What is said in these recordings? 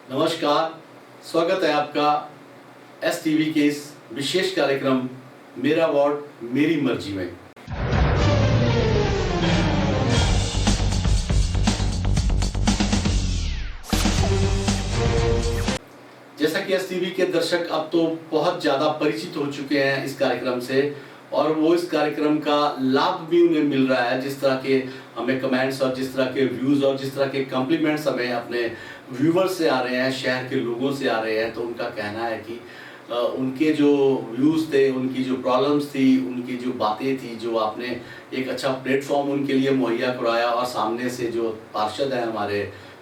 नमस्कार, स्वागत है आपका एस टीवी के इस विशेष कार्यक्रम मेरा वार्ड मेरी मर्जी में। जैसा कि एस टीवी के दर्शक अब तो बहुत ज़्यादा परिचित हो चुके हैं इस कार्यक्रम से और वो इस कार्यक्रम का लाभ भी उन्हें मिल रहा है। जिस तरह के हमें कमेंट्स और जिस तरह के व्यूज़ और जिस तरह के कम्प्लीमेंट्स हमें अपने व्यूवर्स से आ रहे हैं, शहर के लोगों से आ रहे हैं, तो उनका कहना है कि उनके जो व्यूज़ थे, उनकी जो प्रॉब्लम्स थी, उनकी जो बातें थी, जो आपने एक अच्छा प्लेटफॉर्म उनके लिए मुहैया कराया और सामने से जो पार्षद हैं हमारे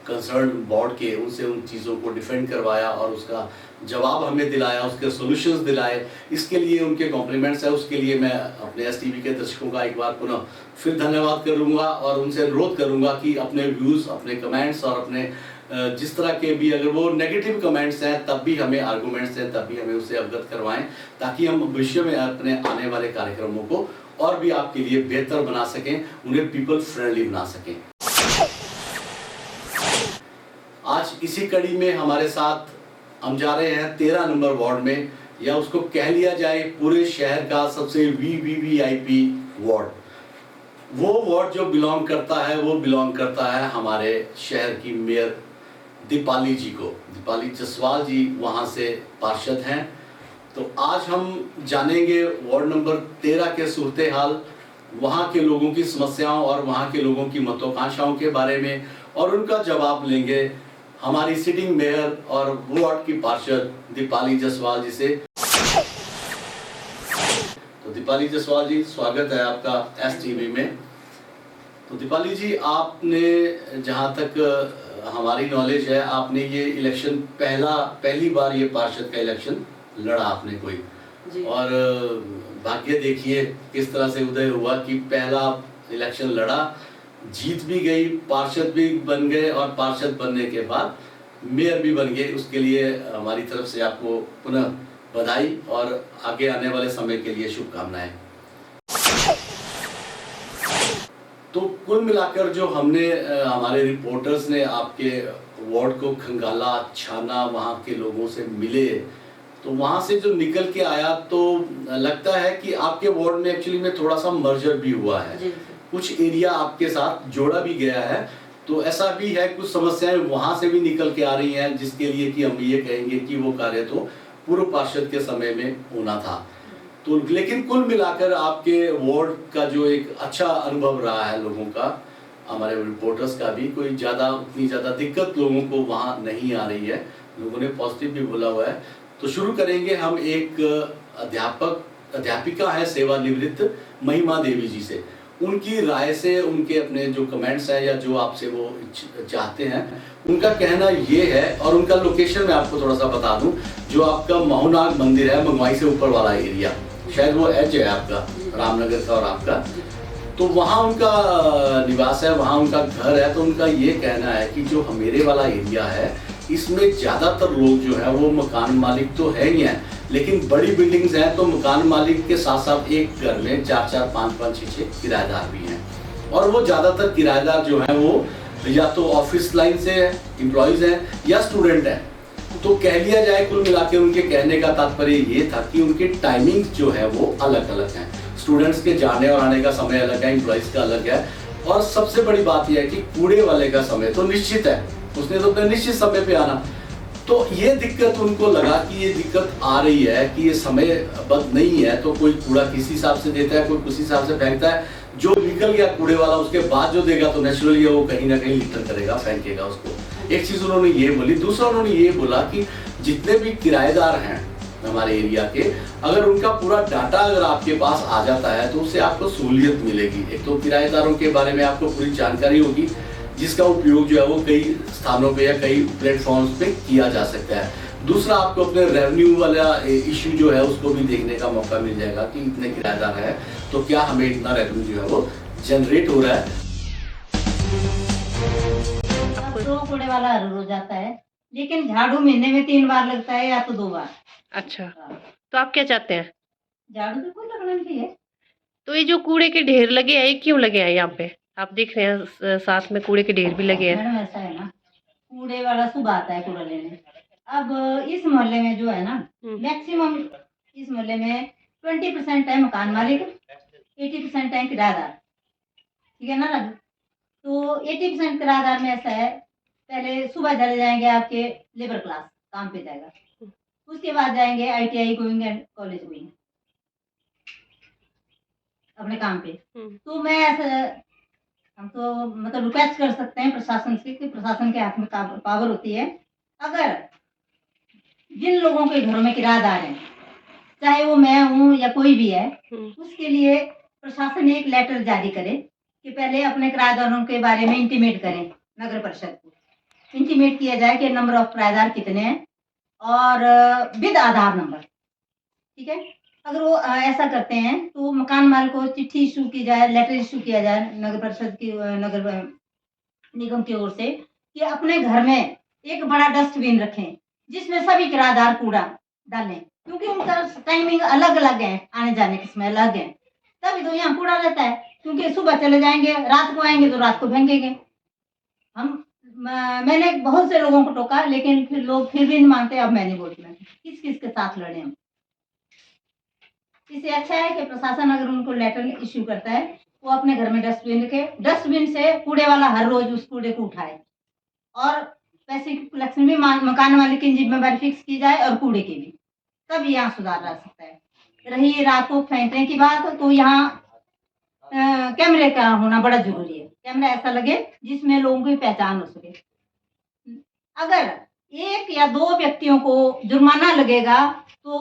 कंसर्न बोर्ड के, उनसे उन चीज़ों को डिफेंड करवाया और उसका जवाब हमें दिलाया, उसके सॉल्यूशंस दिलाए, इसके लिए उनके कॉम्प्लीमेंट्स है। उसके लिए मैं अपने एस टीवी के दर्शकों का एक बार पुनः फिर धन्यवाद करूँगा और उनसे अनुरोध करूँगा कि अपने व्यूज़, अपने कमेंट्स और अपने जिस तरह के भी अगर वो नेगेटिव कमेंट्स हैं तब भी हमें आर्गूमेंट्स हैं तब भी हमें उससे अवगत करवाएं, ताकि हम भविष्य में अपने आने वाले कार्यक्रमों को और भी आपके लिए बेहतर बना सकें, उन्हें पीपल फ्रेंडली बना सकें। आज इसी कड़ी में हमारे साथ हम जा रहे हैं 13 नंबर वार्ड में, या उसको कह लिया जाए पूरे शहर का सबसे वीवीवीआईपी वार्ड। वो वार्ड जो बिलोंग करता है वो बिलोंग करता है हमारे शहर की मेयर दीपाली जी को। दीपाली जसवाल जी वहाँ से पार्षद हैं। तो आज हम जानेंगे वार्ड नंबर 13 के सूरत हाल, वहाँ के लोगों की समस्याओं और वहाँ के लोगों की महत्वाकांक्षाओं के बारे में, और उनका जवाब लेंगे हमारी सिटिंग मेयर और वार्ड की पार्षद दीपाली जसवाल जी से। तो दीपाली जसवाल जी, स्वागत है आपका एस टीवी में। तो दीपाली जी, आपने जहाँ तक हमारी नॉलेज है, आपने ये इलेक्शन पहली बार ये पार्षद का इलेक्शन लड़ा आपने कोई जी। और भाग्य देखिए किस तरह से उदय हुआ कि पहला इलेक्शन लड़ा, जीत भी गई, पार्षद भी बन गए और पार्षद बनने के बाद मेयर भी बन गए। उसके लिए हमारी तरफ से आपको पुनः बधाई और आगे आने वाले समय के लिए शुभकामनाएं। तो कुल मिलाकर जो हमने हमारे रिपोर्टर्स ने आपके वार्ड को खंगाला, छाना, वहाँ के लोगों से मिले, तो वहाँ से जो निकल के आया तो लगता है कि आपके वार्ड में एक्चुअली में थोड़ा सा मर्जर भी हुआ है, कुछ एरिया आपके साथ जोड़ा भी गया है। तो ऐसा भी है, कुछ समस्याएं वहाँ से भी निकल के आ रही हैं, जिसके लिए कि हम ये कहेंगे कि वो कार्य तो पूर्व पार्षद के समय में होना था। तो लेकिन कुल मिलाकर आपके वार्ड का जो एक अच्छा अनुभव रहा है लोगों का, हमारे रिपोर्टर्स का भी, कोई उतनी ज़्यादा दिक्कत लोगों को वहाँ नहीं आ रही है, लोगों ने पॉजिटिव भी बोला हुआ है। तो शुरू करेंगे हम एक अध्यापिका है सेवानिवृत्त महिमा देवी जी से, उनकी राय से, उनके अपने जो कमेंट्स हैं या जो आपसे वो चाहते हैं, उनका कहना ये है। और उनका लोकेशन मैं आपको थोड़ा सा बता दूं, जो आपका महुनाग मंदिर है, मंगवाई से ऊपर वाला एरिया, शायद वो एज है आपका रामनगर का और आपका, तो वहाँ उनका निवास है, वहाँ उनका घर है। तो उनका ये कहना है कि जो मेरे वाला एरिया है, इसमें ज़्यादातर लोग जो है वो मकान मालिक तो है ही हैं, लेकिन बड़ी बिल्डिंग्स हैं, तो मकान मालिक के साथ साथ एक घर में 4-4, 5-5, 6-6 किराएदार भी हैं। और वो ज़्यादातर किराएदार जो हैं वो या तो ऑफिस लाइन से एम्प्लॉयज़ हैं या स्टूडेंट हैं। तो कह लिया जाए कुल मिला के उनके कहने का तात्पर्य ये था कि उनकी टाइमिंग जो है वो अलग अलग हैं। स्टूडेंट्स के जाने और आने का समय अलग है, एम्प्लॉयज़ का अलग है, और सबसे बड़ी बात यह है कि कूड़े वाले का समय तो निश्चित है, उसने तो अपने निश्चित समय पे आना। तो ये दिक्कत उनको लगा कि ये दिक्कत आ रही है कि ये समयबद्ध नहीं है, तो कोई कूड़ा किसी हिसाब से देता है, कोई किसी हिसाब से फेंकता है, जो निकल गया कूड़े वाला उसके बाद जो देगा तो नेचुरली वो कहीं ना कहीं लिटर करेगा, फेंकेगा उसको। एक चीज़ उन्होंने ये बोली। दूसरा उन्होंने ये बोला कि जितने भी किराएदार हैं हमारे एरिया के, अगर उनका पूरा डाटा अगर आपके पास आ जाता है तो उससे आपको सहूलियत मिलेगी। एक तो किराएदारों के बारे में आपको पूरी जानकारी होगी, जिसका उपयोग जो है वो कई स्थानों पे या कई प्लेटफॉर्म्स पे किया जा सकता है। दूसरा, आपको अपने रेवेन्यू वाला इश्यू जो है उसको भी देखने का मौका मिल जाएगा कि इतने किराएदार है तो क्या हमें इतना रेवेन्यू जो है वो जनरेट हो रहा है। तो कूड़े वाला हर रोज आता है, लेकिन झाड़ू महीने में 3 बार लगता है या तो 2 बार। अच्छा, तो आप क्या चाहते हैं? झाड़ू तो कोई लगना नहीं है। तो ये जो कूड़े के ढेर लगे हैं, ये क्यों लगे हैं यहाँ पे? आप देख रहे हैं साथ में कूड़े के ढेर भी लगे हैं। मैडम ऐसा है ना, कूड़े वाला सुबह आता है कूड़ा लेने। अब इस मोहल्ले में जो है ना, मैक्सिमम इस मोहल्ले में 20% है मकान मालिक, 80% है किराएदार। ठीक है ना राजू? तो 80% किराएदार में ऐसा है, पहले सुबह चले जाएंगे आपके लेबर क्लास, काम पे जाएगा, उसके बाद जाएंगे ITI going and college going अपने काम पे। तो मैं ऐसा, हम तो मतलब रिक्वेस्ट कर सकते हैं प्रशासन से कि प्रशासन के हाथ में पावर होती है, अगर जिन लोगों के घरों में किराएदार हैं, चाहे वो मैं हूँ या कोई भी है, उसके लिए प्रशासन एक लेटर जारी करे कि पहले अपने किराएदारों के बारे में इंटीमेट करें, नगर परिषद को इंटीमेट किया जाए कि नंबर ऑफ किराएदार कितने हैं और विद आधार नंबर। ठीक है, अगर वो ऐसा करते हैं तो मकान मालिक को चिट्ठी इशू की जाए, लेटर इशू किया जाए नगर परिषद की, नगर निगम की ओर से, कि अपने घर में एक बड़ा डस्टबिन रखें जिसमें सभी किराएदार कूड़ा डालें, क्योंकि उनका टाइमिंग अलग अलग है, आने जाने के समय अलग है, तभी तो यहाँ कूड़ा रहता है। क्योंकि सुबह चले जाएंगे, रात को आएंगे तो रात को फेंकेंगे। मैंने बहुत से लोगों को टोका, लेकिन फिर लोग फिर भी नहीं मानते। अब मैं नहीं बोलती, मैं किस किस के साथ लड़े हम। इससे अच्छा है कि प्रशासन अगर उनको लेटर इश्यू करता है, वो अपने घर में डस्टबिन रखे, डस्टबिन से कूड़े वाला हर रोज उस कूड़े को उठाए, और पैसे की कलेक्शन भी मकान मालिक की जिम्मेदारी फिक्स की जाए और कूड़े की भी, तब यहाँ सुधार ला सकता है। रही रात को फेंकने की बात, तो यहाँ कैमरे का होना बड़ा जरूरी है। कैमरा ऐसा लगे जिसमें लोगों की पहचान हो सके। अगर 1 या 2 व्यक्तियों को जुर्माना लगेगा तो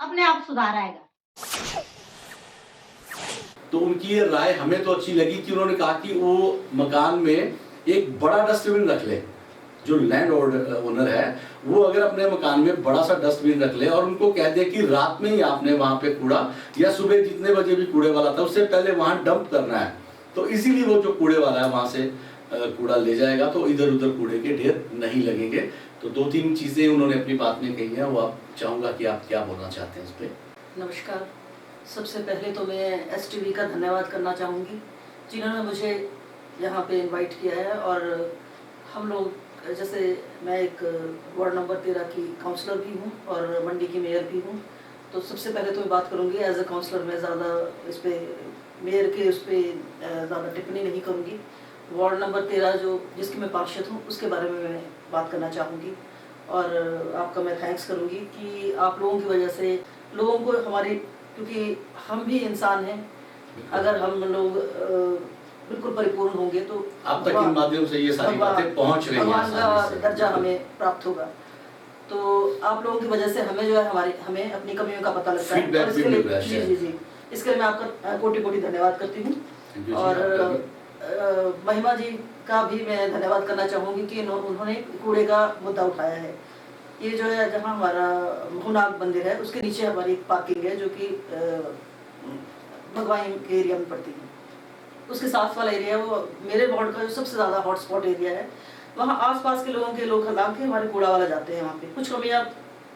अपने आप सुधार आएगा। तो उनकी ये राय हमें तो अच्छी लगी कि उन्होंने कहा कि वो मकान में एक बड़ा डस्टबिन रख ले। जो लैंड ओनर है वो अगर अपने मकान में बड़ा सा डस्टबिन रख ले और उनको कह दे कि रात में ही आपने वहां पे कूड़ा, या सुबह जितने बजे भी कूड़े वाला था उससे पहले वहां डंप करना है, तो इसीलिए वो जो कूड़े वाला है वहां से कूड़ा ले जाएगा, तो इधर उधर कूड़े के ढेर नहीं लगेंगे। तो 2-3 चीजें उन्होंने अपनी बात में कही है, वो आप चाहूंगा कि आप क्या बोलना चाहते हैं इस पे। नमस्कार। सबसे पहले तो मैं STV का धन्यवाद करना चाहूँगी जिन्होंने मुझे यहाँ पे इनवाइट किया है। और हम लोग, जैसे मैं एक वार्ड नंबर 13 की काउंसलर भी हूँ और मंडी की मेयर भी हूँ, तो सबसे पहले तो मैं बात करूँगी एज अ काउंसलर। मैं ज़्यादा इस पर मेयर के उस पर ज़्यादा टिप्पणी नहीं करूँगी। वार्ड नंबर 13 जो जिसकी मैं पार्षद हूँ उसके बारे में मैं बात करना चाहूँगी, और आपका मैं थैंक्स करूँगी कि आप लोगों की वजह से लोगों को हमारी, क्योंकि हम भी इंसान हैं, अगर हम लोग बिल्कुल परिपूर्ण होंगे तो आप तक इन माध्यम से ये सारी बातें पहुंच रही हैं, भगवान का दर्जा हमें प्राप्त होगा। तो आप लोगों की वजह से हमें जो है हमें अपनी कमियों का पता लगता है, और इसके लिए जी इसके लिए मैं आपका कोटि धन्यवाद करती हूँ। और महिमा जी का भी मैं धन्यवाद करना चाहूँगी कि उन्होंने कूड़े का मुद्दा उठाया है। ये जो है जहाँ हमारा मोहनाग मंदिर है उसके नीचे हमारी एक पार्किंग है जो कि भगवान के एरिया में पड़ती है। उसके साथ वाला एरिया वो मेरे वार्ड का जो सबसे ज़्यादा हॉटस्पॉट एरिया है। वहाँ आसपास के लोग हलाम के हमारे कूड़ा वाला जाते हैं। वहाँ पे कुछ कमियाँ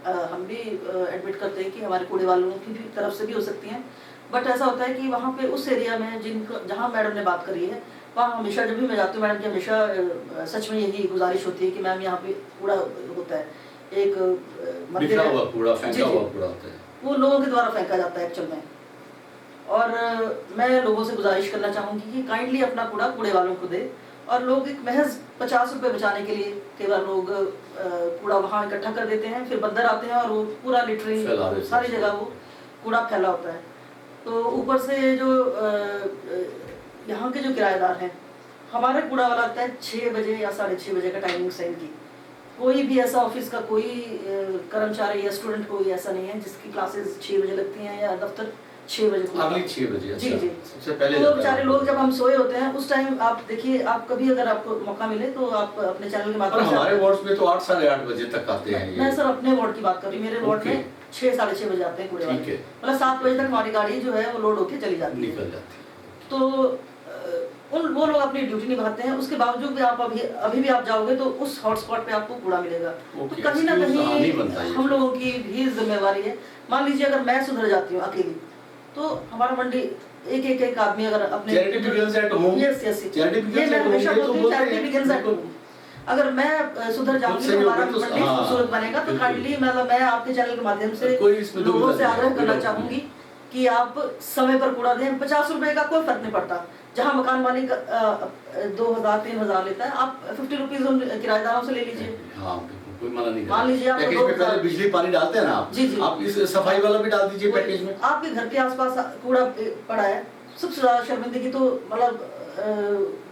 हम भी एडमिट करते हैं कि हमारे कूड़े वालों की भी तरफ से भी हो सकती हैं, बट ऐसा होता है कि वहाँ पे उस एरिया में जहाँ मैडम ने बात करी है, वहाँ हमेशा जब भी मैं जाती हूँ मैडम की हमेशा सच में यही गुजारिश होती है कि मैम यहाँ पे कूड़ा होता है, एक मंदिर है, कूड़ा फेंका हुआ कूड़ा होता है, वो लोगों के द्वारा फेंका जाता है एक्चुअल में। और मैं लोगों से गुजारिश करना चाहूँगी कि काइंडली अपना कूड़ा कूड़े वालों को दे, और लोग एक महज 50 रुपये बचाने के लिए कई बार लोग कूड़ा वहाँ इकट्ठा कर देते हैं, फिर बंदर आते हैं और वो पूरा लिटरली सारी जगह वो कूड़ा फैला होता है। तो ऊपर से जो यहाँ के जो किराएदार हैं, हमारे कूड़ा वाला आता है 6 बजे या 6:30 बजे का टाइमिंग से इनकी। कोई भी ऐसा ऑफिस का कोई कर्मचारी या स्टूडेंट कोई ऐसा नहीं है जिसकी क्लासेस 6 बजे लगती हैं या दफ्तर 6 बजे। 6 बजे जी जी सबसे पहले तो बेचारे लोग जब हम सोए होते हैं उस टाइम आप देखिए, आप कभी अगर आपको मौका मिले तो आप अपने चैनल के माध्यम से, हमारे वार्ड में तो 8 साढ़े 8 बजे तक आते हैं। मैं सर अपने वार्ड की बात कर रही हूँ, मेरे वार्ड में 6 साढ़े 6 बजे आते हैं कूड़े वाले, मतलब 7 बजे तक हमारी गाड़ी जो है वो लोड होकर चली जाती है, निकल जाती है। तो वो लोग अपनी ड्यूटी निभाते हैं। उसके बावजूद भी आप अभी भी आप जाओगे तो उस हॉटस्पॉट पे आपको कूड़ा मिलेगा। तो कहीं ना कहीं हम लोगों की भी जिम्मेवारी है। मान लीजिए अगर मैं सुधर जाती हूँ अकेली, तो हमारा मंडी एक आदमी अगर अपने charity begins at home, yes ये मैं हमेशा बोलती हूँ, चैरिटी बिगिंस एट होम। अगर मैं सुधर जाऊंगी तो हमारा मंडी खूबसूरत बनेगा। तो काइंडली मतलब मैं आपके चैनल के माध्यम से लोगों से आग्रह करना चाहूंगी कि आप समय पर कूड़ा दें। 50 रुपए का कोई फर्क नहीं पड़ता। जहाँ मकान मालिक 2000-3000 लेता है, आप 50 रुपीज उन किराएदारों से ले लीजिए। हाँ, कोई मना नहीं मान लीजिए आप पैकेज में पहले बिजली पानी डालते हैं ना आप, जी जी, आप इस सफाई वाला भी डाल दीजिए पैकेज में। आपके घर के आसपास कूड़ा पड़ा है, सबसे ज्यादा शर्मिंदगी तो मतलब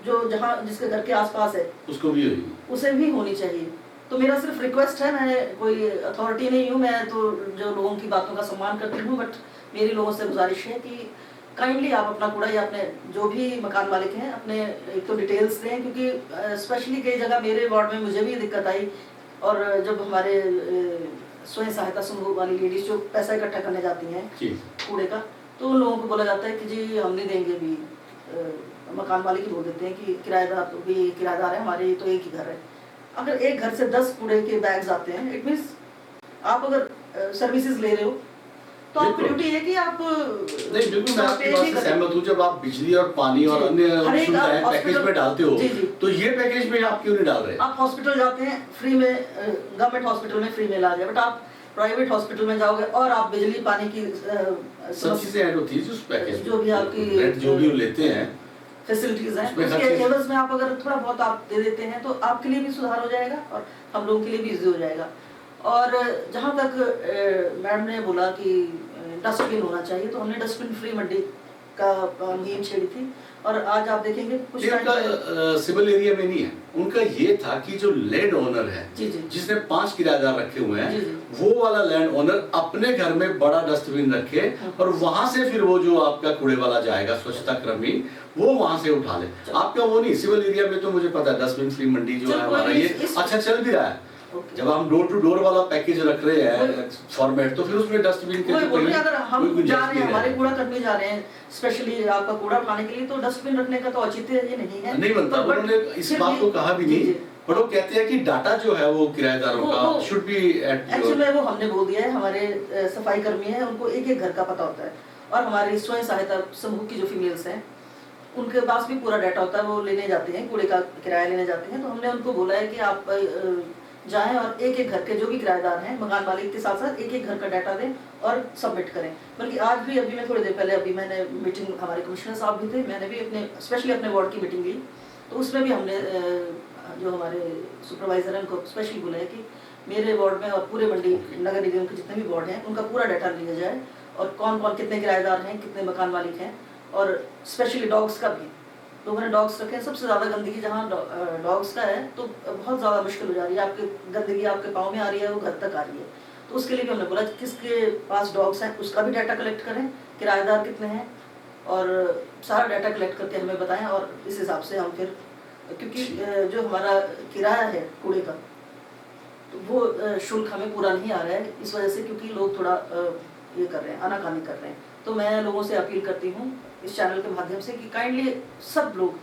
जो जहाँ जिसके घर के आसपास है उसको भी होगी, उसे भी होनी चाहिए। तो मेरा सिर्फ रिक्वेस्ट है, मैं कोई अथॉरिटी नहीं हूँ, मैं तो जो लोगों की बातों का सम्मान करती हूँ, बट मेरी लोगों से गुजारिश है कि काइंडली आप अपना कूड़ा या अपने जो भी मकान मालिक हैं अपने एक तो डिटेल्स दें, क्योंकि स्पेशली कई जगह मेरे वार्ड में मुझे भी दिक्कत आई। और जब हमारे स्वयं सहायता समूह वाली लेडीज जो पैसा इकट्ठा करने जाती हैं कूड़े का, तो उन लोगों को बोला जाता है कि जी हम नहीं देंगे भी, मकान मालिक ही बोल देते हैं कि किराएदार तो भी किराएदार है हमारे, तो एक ही घर है। अगर एक घर से 10 कूड़े के बैग्स आते हैं, इट मीन्स आप अगर सर्विसेज ले रहे हो तो आपकी ड्यूटी है कि आप नहीं, बिल्कुल मैं आपकी बात से सहमत हूँ। जब आप बिजली और पानी और अन्य सुविधाएं पैकेज में डालते हो, तो ये पैकेज में आप क्यों नहीं डाल रहे? आप हॉस्पिटल जाते हैं फ्री में, गवर्नमेंट हॉस्पिटल में फ्री में इलाज है, बट आप प्राइवेट हॉस्पिटल में जाओगे और आप बिजली पानी की सब चीजें ऐड होती है उस पैकेज, जो भी आपकी जो भी लेते हैं फैसिलिटीज हैं, उसके एवज में आप अगर थोड़ा बहुत आप दे देते हैं तो आपके लिए भी सुधार हो जाएगा और हम लोगों के लिए भी इजी हो जाएगा। और जहाँ तक मैडम ने बोला कि डस्टबिन होना चाहिए, तो हमने डस्टबिन फ्री मंडी का मुहिम छेड़ी थी। और आज आप देखेंगे कुछ सिविल एरिया में नहीं है, उनका ये था कि जो लैंड ओनर है जी जी, जिसने 5 किराएदार रखे हुए हैं, जी जी, वो वाला लैंड ओनर अपने घर में बड़ा डस्टबिन रखे और वहां से फिर वो जो आपका कूड़े वाला जाएगा स्वच्छता कर्मी, वो वहां से उठा ले। आपका वो नहीं, सिविल एरिया में तो मुझे पता है डस्टबिन फ्री मंडी जो है हमारा ये अच्छा चल भी रहा है। जब हम डोर टू डोर वाला पैकेज रख रहे हैं फॉर्मेट, तो फिर उसमें डस्टबिन के अगर हम जा रहे हैं, हमारे कूड़ा कर्मी जा रहे हैं स्पेशली आपका कूड़ा उठाने के लिए, तो डस्टबिन रखने का तो औचित्य ये नहीं है, नहीं बनता। उन्होंने इस बात को कहा भी नहीं, पर वो कहते हैं कि डाटा जो है वो किराएदारों का शुड बी एक्चुअली में वो हमने बोल दिया है। हमारे सफाई कर्मी हैं, उनको एक एक घर का पता होता है, और हमारी स्वयं सहायता समूह की जो फीमेल्स हैं उनके पास भी पूरा डाटा होता है, वो लेने जाते हैं कूड़े का किराया लेने जाते हैं। तो हमने उनको बोला है कि आप जाएं और एक एक घर के जो भी किराएदार हैं मकान मालिक के साथ साथ एक एक घर का डाटा दें और सबमिट करें। बल्कि आज भी अभी मैं थोड़ी देर पहले अभी मैंने मीटिंग, हमारे कमिश्नर साहब भी थे, मैंने भी अपने स्पेशली अपने वार्ड की मीटिंग ली, तो उसमें भी हमने जो हमारे सुपरवाइजर हैं उनको स्पेशली बोला है कि मेरे वार्ड में और पूरे मंडी नगर निगम के जितने भी वार्ड हैं उनका पूरा डाटा लिया जाए, और कौन कौन कितने किराएदार हैं, कितने मकान मालिक हैं, और स्पेशली डॉग्स का भी। लोगों ने डॉग्स रखे हैं, सबसे ज़्यादा गंदगी जहाँ डॉग्स का है, तो बहुत ज़्यादा मुश्किल हो जा रही है, आपके गंदगी आपके पाँव में आ रही है, वो घर तक आ रही है। तो उसके लिए भी हमने बोला किसके पास डॉग्स हैं उसका भी डाटा कलेक्ट करें, किराएदार कितने हैं, और सारा डाटा कलेक्ट करके हमें बताएं, और इस हिसाब से हम फिर, क्योंकि जो हमारा किराया है कूड़े का तो वो शुल्क हमें पूरा नहीं आ रहा है इस वजह से, क्योंकि लोग थोड़ा ये कर रहे हैं, आनाकानी कर रहे हैं। तो मैं लोगों से अपील करती हूँ इस चैनल के माध्यम से कि काइंडली सब लोग,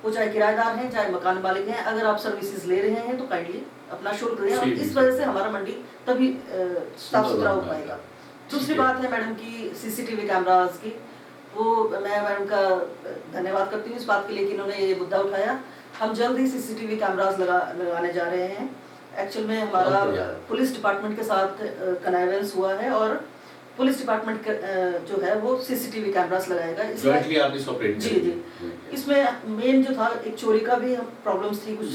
वो चाहे किराएदार हैं चाहे मकान मालिक हैं, अगर आप सर्विसेज ले रहे हैं तो काइंडली अपना शुल्क दें, और इस वजह से हमारा मंडी तभी साफ सुथरा हो पाएगा। दूसरी बात है मैडम की सीसीटीवी कैमरास की, वो मैं मैडम का धन्यवाद करती हूँ इस बात के लिए कि इन्होंने ये मुद्दा उठाया। हम जल्द ही सीसीटीवी कैमरास लगाने जा रहे हैं। एक्चुअल में हमारा पुलिस डिपार्टमेंट के साथ कनेवेंस हुआ है, और पुलिस डिपार्टमेंट जो है वो सीसीटीवी कैमरास लगाएगा। जी जी, इसमें मेन जो था एक चोरी का भी प्रॉब्लम्स थी कुछ,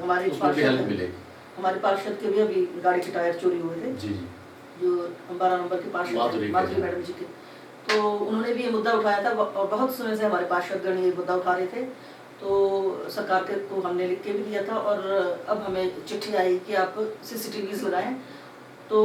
हमारे पार्षद के भी अभी गाड़ी के टायर चोरी हुए थे, जो 12 नंबर के पार्षद माधुरी मैडम जी के, तो उन्होंने भी ये मुद्दा उठाया था, और बहुत समय से हमारे पार्षदगण ये मुद्दा उठा रहे थे। तो सरकार के को हमने लिख के भी दिया था, और अब हमें चिट्ठी आई कि आप सीसीटीवीज लगाएं। तो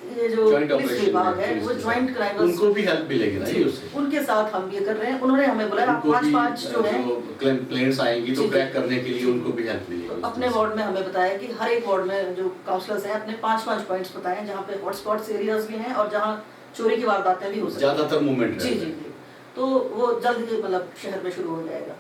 ये जो पुलिस विभाग है वो ज्वाइंट क्राइम, उनको भी हेल्प मिलेगी ना उससे, उनके साथ हम ये कर रहे हैं। उन्होंने हमें बोला आप 5-5 जो है कंप्लेंट्स आएंगी तो ट्रैक करने के लिए उनको भी हेल्प मिलेगी। तो अपने वार्ड में हमें बताया कि हर एक वार्ड में जो काउंसलर्स हैं अपने 5-5 पॉइंट्स बताएं जहाँ पे हॉटस्पॉट्स एरियाज भी हैं और जहाँ चोरी की वारदातें भी हो सकती हैं, ज्यादातर मूवमेंट जी जी जी, तो वो जल्द ही मतलब शहर में शुरू हो जाएगा।